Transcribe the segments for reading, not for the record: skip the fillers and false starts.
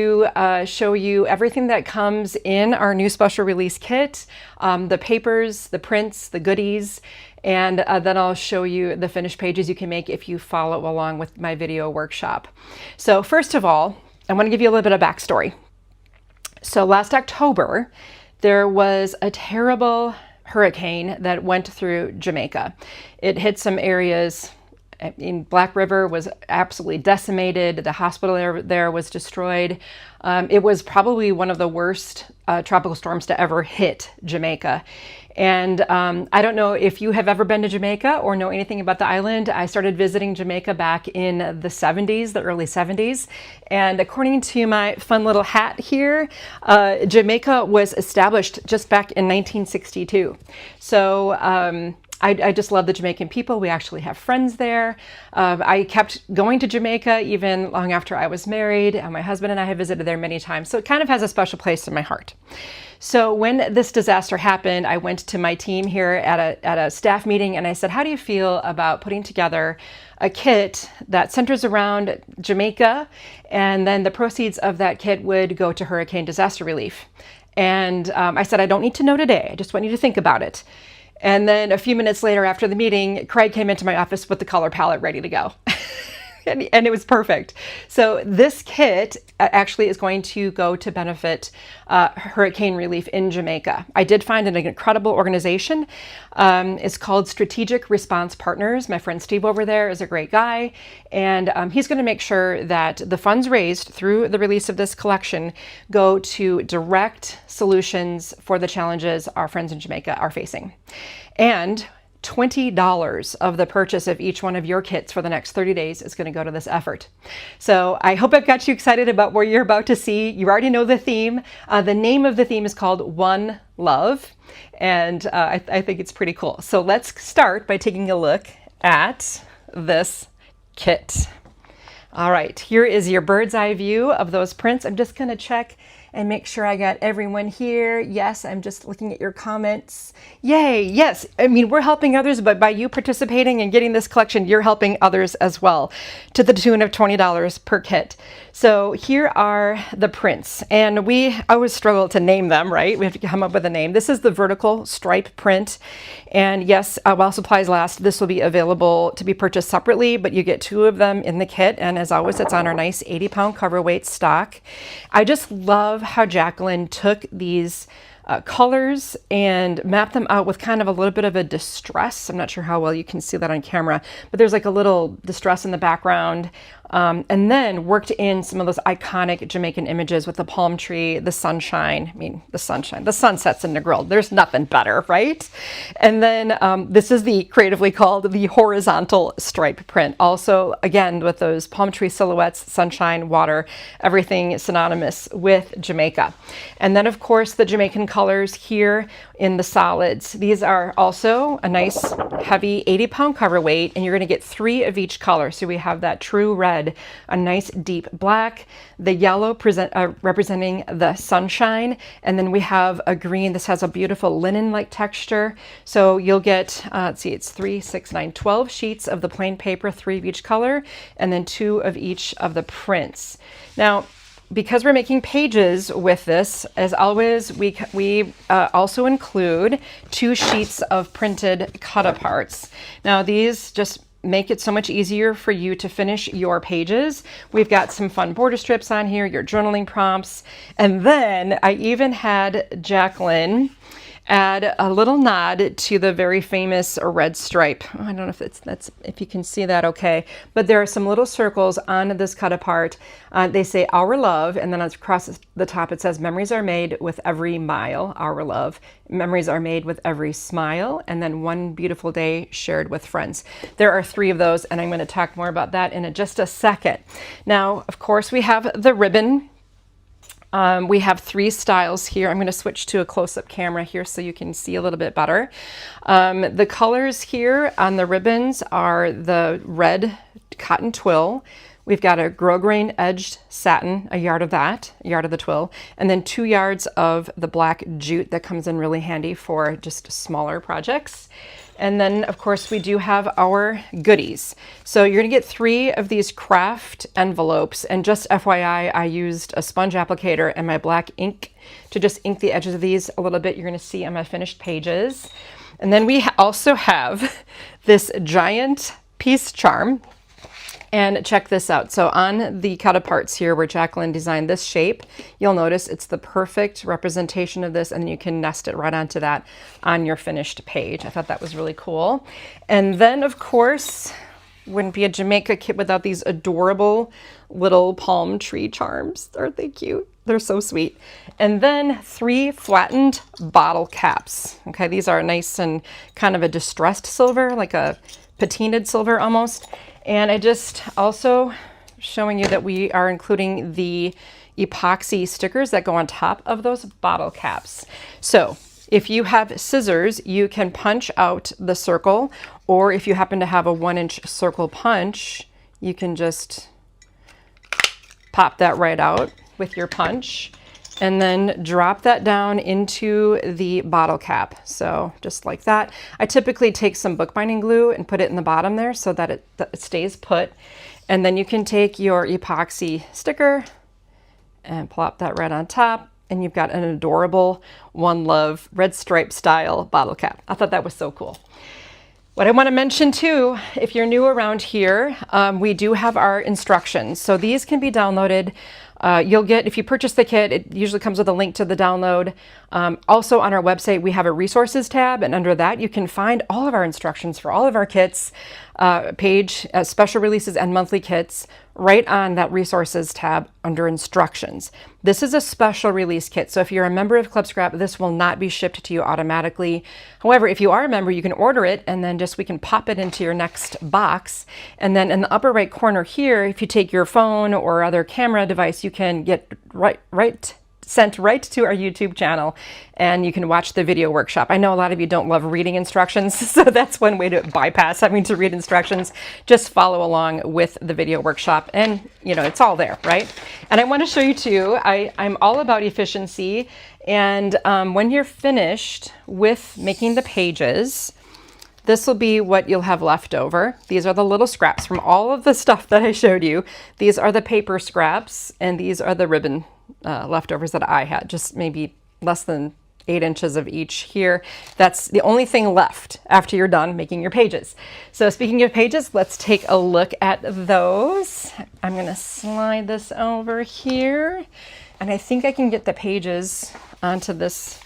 to show you everything that comes in our new special release kit, the papers, the prints, the goodies, and then I'll show you the finished pages you can make if you follow along with my video workshop. So first of all, I want to give you a little bit of backstory. So last October, there was a terrible hurricane that went through Jamaica. It hit some areas. In Black River was absolutely decimated. The hospital there was destroyed. It was probably one of the worst tropical storms to ever hit Jamaica. And I don't know if you have ever been to Jamaica or know anything about the island. I started visiting Jamaica back in the 70s, the early 70s. And according to my fun little hat here, Jamaica was established just back in 1962. So I just love the Jamaican people. We actually have friends there. I kept going to Jamaica even long after I was married. My husband and I have visited there many times. So it kind of has a special place in my heart. So when this disaster happened, I went to my team here at a staff meeting and I said, how do you feel about putting together a kit that centers around Jamaica, and then the proceeds of that kit would go to hurricane disaster relief? And I said, I don't need to know today. I just want you to think about it. And then a few minutes later after the meeting, Craig came into my office with the color palette ready to go. and it was perfect. So this kit actually is going to go to benefit hurricane relief in Jamaica. I did find an incredible organization. It's called Strategic Response Partners. My friend Steve over there is a great guy. And he's going to make sure that the funds raised through the release of this collection go to direct solutions for the challenges our friends in Jamaica are facing. And $20 of the purchase of each one of your kits for the next 30 days is going to go to this effort. So I hope I've got you excited about what you're about to see. You already know the theme. The name of the theme is called One Love, and I think it's pretty cool. So let's start by taking a look at this kit. All right, here is your bird's eye view of those prints. I'm just going to check and make sure I got everyone here. Yes, I'm just looking at your comments. Yay, yes. I mean, we're helping others, but by you participating and getting this collection, you're helping others as well, to the tune of $20 per kit. So here are the prints, and we always struggle to name them, right? We have to come up with a name. This is the vertical stripe print. And yes, while supplies last, this will be available to be purchased separately, but you get 2 of them in the kit. And as always, it's on our nice 80-pound cover weight stock. I just love how Jacqueline took these colors and mapped them out with kind of a little bit of a distress. I'm not sure how well you can see that on camera, but there's like a little distress in the background. And then worked in some of those iconic Jamaican images with the palm tree, the sunshine. I mean, the sunshine, the sunsets in Negril. There's nothing better, right? And then this is the creatively called the horizontal stripe print. Also, again, with those palm tree silhouettes, sunshine, water, everything synonymous with Jamaica. And then, of course, the Jamaican colors here in the solids. These are also a nice, heavy 80-pound cover weight, and you're going to get 3 of each color. So we have that true red, a nice deep black, the yellow representing the sunshine, and then we have a green. This has a beautiful linen-like texture. So you'll get, let's see, it's 3, 6, 9, 12 sheets of the plain paper, 3 of each color, and then 2 of each of the prints. Now, because we're making pages with this, as always, we also include 2 sheets of printed cut-aparts. Now, these just make it so much easier for you to finish your pages. We've got some fun border strips on here, your journaling prompts, and then I even had Jacqueline add a little nod to the very famous red stripe. I don't know if you can see that okay, but there are some little circles on this cut apart. They say our love, and then across the top it says memories are made with every mile, our love. Memories are made with every smile, and then one beautiful day shared with friends. There are 3 of those, and I'm going to talk more about that in just a second. Now, of course, we have the ribbon. We have 3 styles here. I'm going to switch to a close-up camera here so you can see a little bit better. The colors here on the ribbons are the red cotton twill. We've got a grosgrain edged satin, a yard of that, a yard of the twill, and then 2 yards of the black jute that comes in really handy for just smaller projects. And then, of course, we do have our goodies. So you're going to get 3 of these craft envelopes. And just FYI, I used a sponge applicator and my black ink to just ink the edges of these a little bit. You're going to see on my finished pages. And then we also have this giant piece charm. And check this out. So on the cut aparts here where Jacqueline designed this shape, you'll notice it's the perfect representation of this, and you can nest it right onto that on your finished page. I thought that was really cool. And then, of course, wouldn't be a Jamaica kit without these adorable little palm tree charms. Aren't they cute? They're so sweet. And then 3 flattened bottle caps. Okay, these are nice and kind of a distressed silver, like a patinaed silver almost. And I just also showing you that we are including the epoxy stickers that go on top of those bottle caps. So if you have scissors, you can punch out the circle, or if you happen to have a 1-inch circle punch, you can just pop that right out with your punch and then drop that down into the bottle cap. So just like that. I typically take some bookbinding glue and put it in the bottom there so that it stays put. And then you can take your epoxy sticker and plop that right on top, and you've got an adorable One Love red stripe style bottle cap. I thought that was so cool. What I want to mention too, if you're new around here, we do have our instructions. So these can be downloaded. You'll get, if you purchase the kit, it usually comes with a link to the download. Also on our website, we have a resources tab, and under that you can find all of our instructions for all of our kits, special releases and monthly kits, right on that resources tab under instructions. This is a special release kit, so if you're a member of Club Scrap, this will not be shipped to you automatically. However, if you are a member, you can order it, and then we can pop it into your next box. And then in the upper right corner here, if you take your phone or other camera device, you can get sent right to our YouTube channel, and you can watch the video workshop. I know a lot of you don't love reading instructions, so that's one way to bypass having to read instructions. Just follow along with the video workshop, and you know, it's all there, right? And I want to show you too, I'm all about efficiency, and when you're finished with making the pages, this will be what you'll have left over. These are the little scraps from all of the stuff that I showed you. These are the paper scraps, and these are the ribbon leftovers that I had, just maybe less than 8 inches of each here. That's the only thing left after you're done making your pages. So speaking of pages, let's take a look at those. I'm going to slide this over here, and I think I can get the pages onto this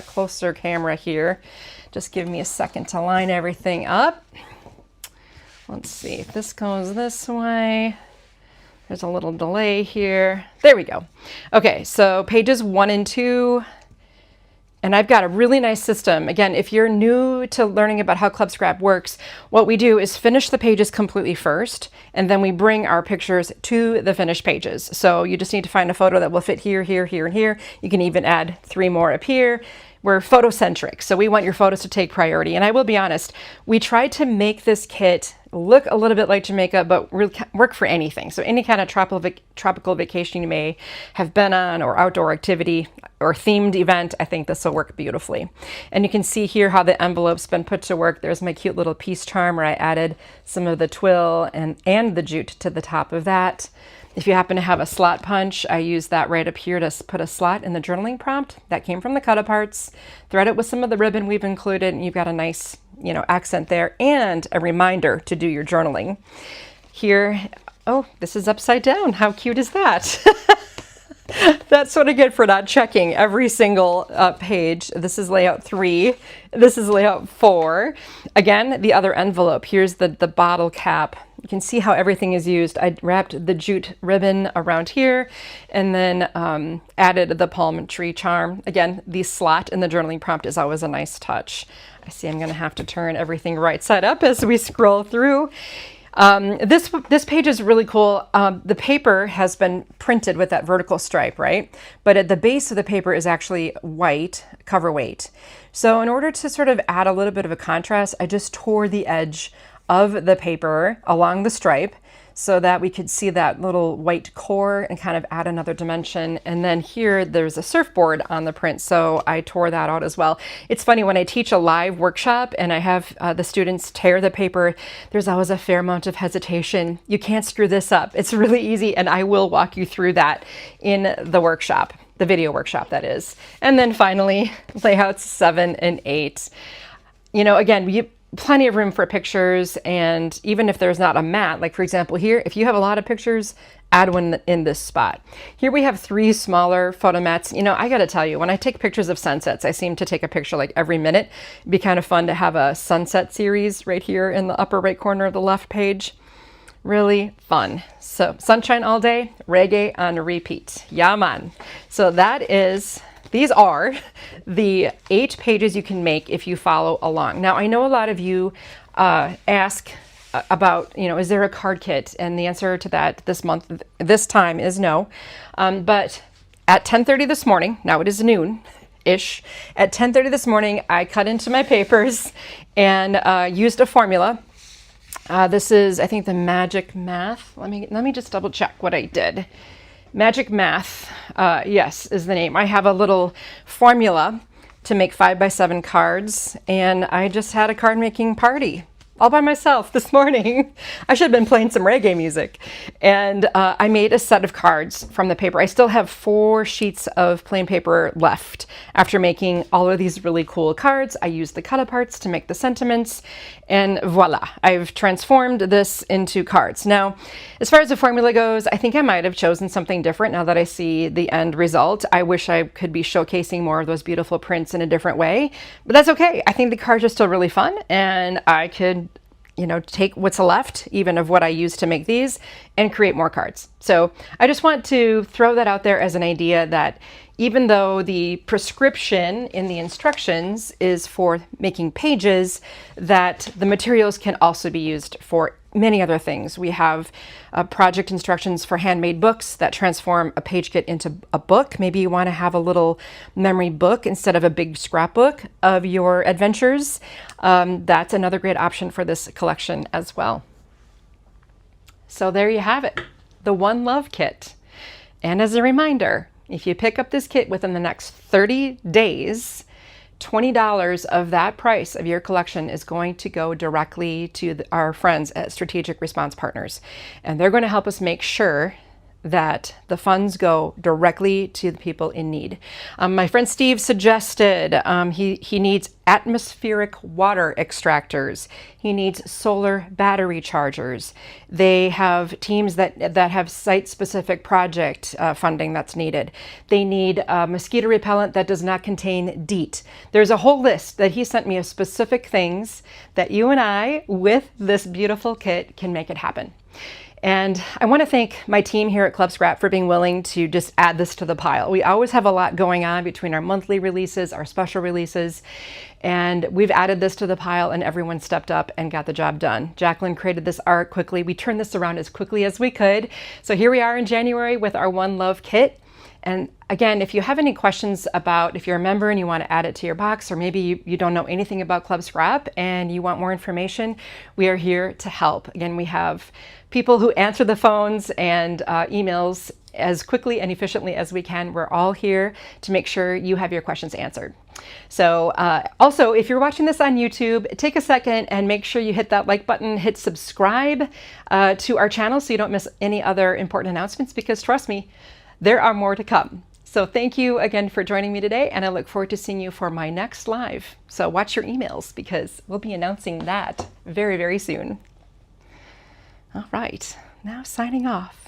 closer camera here. Just give me a second to line everything up. Let's see if this goes this way. There's a little delay here. There we go. Okay, so pages 1 and 2. And I've got a really nice system. Again, if you're new to learning about how Club Scrap works, what we do is finish the pages completely first, and then we bring our pictures to the finished pages. So you just need to find a photo that will fit here, here, here, and here. You can even add 3 more up here. We're photocentric, so we want your photos to take priority. And I will be honest, we tried to make this kit look a little bit like Jamaica, but work for anything. So any kind of tropical vacation you may have been on, or outdoor activity, or themed event, I think this will work beautifully. And you can see here how the envelope's been put to work. There's my cute little piece charm where I added some of the twill and the jute to the top of that. If you happen to have a slot punch, I use that right up here to put a slot in the journaling prompt. That came from the cut aparts. Thread it with some of the ribbon we've included, and you've got a nice, you know, accent there, and a reminder to do your journaling. Here, oh, this is upside down. How cute is that? That's what I get for not checking every single page. This is layout 3. This is layout 4. Again, the other envelope. Here's the bottle cap. You can see how everything is used. I wrapped the jute ribbon around here, and then added the palm tree charm. Again, the slot in the journaling prompt is always a nice touch. I see I'm going to have to turn everything right side up as we scroll through. This page is really cool. The paper has been printed with that vertical stripe, right? But at the base of the paper is actually white, cover weight. So in order to sort of add a little bit of a contrast, I just tore the edge of the paper along the stripe so that we could see that little white core and kind of add another dimension. And then here there's a surfboard on the print, so I tore that out as well. It's funny, when I teach a live workshop and I have the students tear the paper, there's always a fair amount of hesitation. You can't screw this up. It's really easy, and I will walk you through that in the workshop, the video workshop, that is. And then finally, layouts 7 and 8. You know, again, plenty of room for pictures, and even if there's not a mat, like for example here, if you have a lot of pictures, add one in this spot. Here we have 3 smaller photo mats. You know, I gotta tell you, when I take pictures of sunsets, I seem to take a picture like every minute. It'd be kind of fun to have a sunset series right here in the upper right corner of the left page. Really fun. So sunshine all day, reggae on repeat. Yeah, man. So these are the 8 pages you can make if you follow along. Now, I know a lot of you ask about, you know, is there a card kit? And the answer to that this time is no. But at 10:30 this morning, now it is noon-ish, at 10:30 this morning, I cut into my papers and used a formula. This is, I think, the Magic Math. Let me just double check what I did. Magic Math, yes, is the name. I have a little formula to make 5x7 cards, and I just had a card making party all by myself this morning. I should have been playing some reggae music. And I made a set of cards from the paper. I still have 4 sheets of plain paper left after making all of these really cool cards. I used the cut aparts to make the sentiments, and voila, I've transformed this into cards. Now, as far as the formula goes, I think I might have chosen something different now that I see the end result. I wish I could be showcasing more of those beautiful prints in a different way, but that's okay. I think the cards are still really fun, and I could, you know, take what's left even of what I used to make these and create more cards. So I just want to throw that out there as an idea that even though the prescription in the instructions is for making pages, that the materials can also be used for many other things. We have project instructions for handmade books that transform a page kit into a book. Maybe you want to have a little memory book instead of a big scrapbook of your adventures. That's another great option for this collection as well. So there you have it, the One Love Kit. And as a reminder, if you pick up this kit within the next 30 days, $20 of that price of your collection is going to go directly to our friends at Strategic Response Partners. And they're going to help us make sure that the funds go directly to the people in need. My friend Steve suggested he needs atmospheric water extractors. He needs solar battery chargers. They have teams that have site-specific project funding that's needed. They need mosquito repellent that does not contain DEET. There's a whole list that he sent me of specific things that you and I, with this beautiful kit, can make it happen. And I want to thank my team here at Club Scrap for being willing to just add this to the pile. We always have a lot going on between our monthly releases, our special releases, and we've added this to the pile, and everyone stepped up and got the job done. Jacqueline created this art quickly. We turned this around as quickly as we could. So here we are in January with our One Love Kit. And again, if you have any questions about, if you're a member and you want to add it to your box, or maybe you don't know anything about Club Scrap and you want more information, we are here to help. Again, we have people who answer the phones and emails as quickly and efficiently as we can. We're all here to make sure you have your questions answered. So also, if you're watching this on YouTube, take a second and make sure you hit that like button, hit subscribe to our channel so you don't miss any other important announcements, because trust me, there are more to come. So thank you again for joining me today, and I look forward to seeing you for my next live. So watch your emails, because we'll be announcing that very, very soon. All right, now signing off.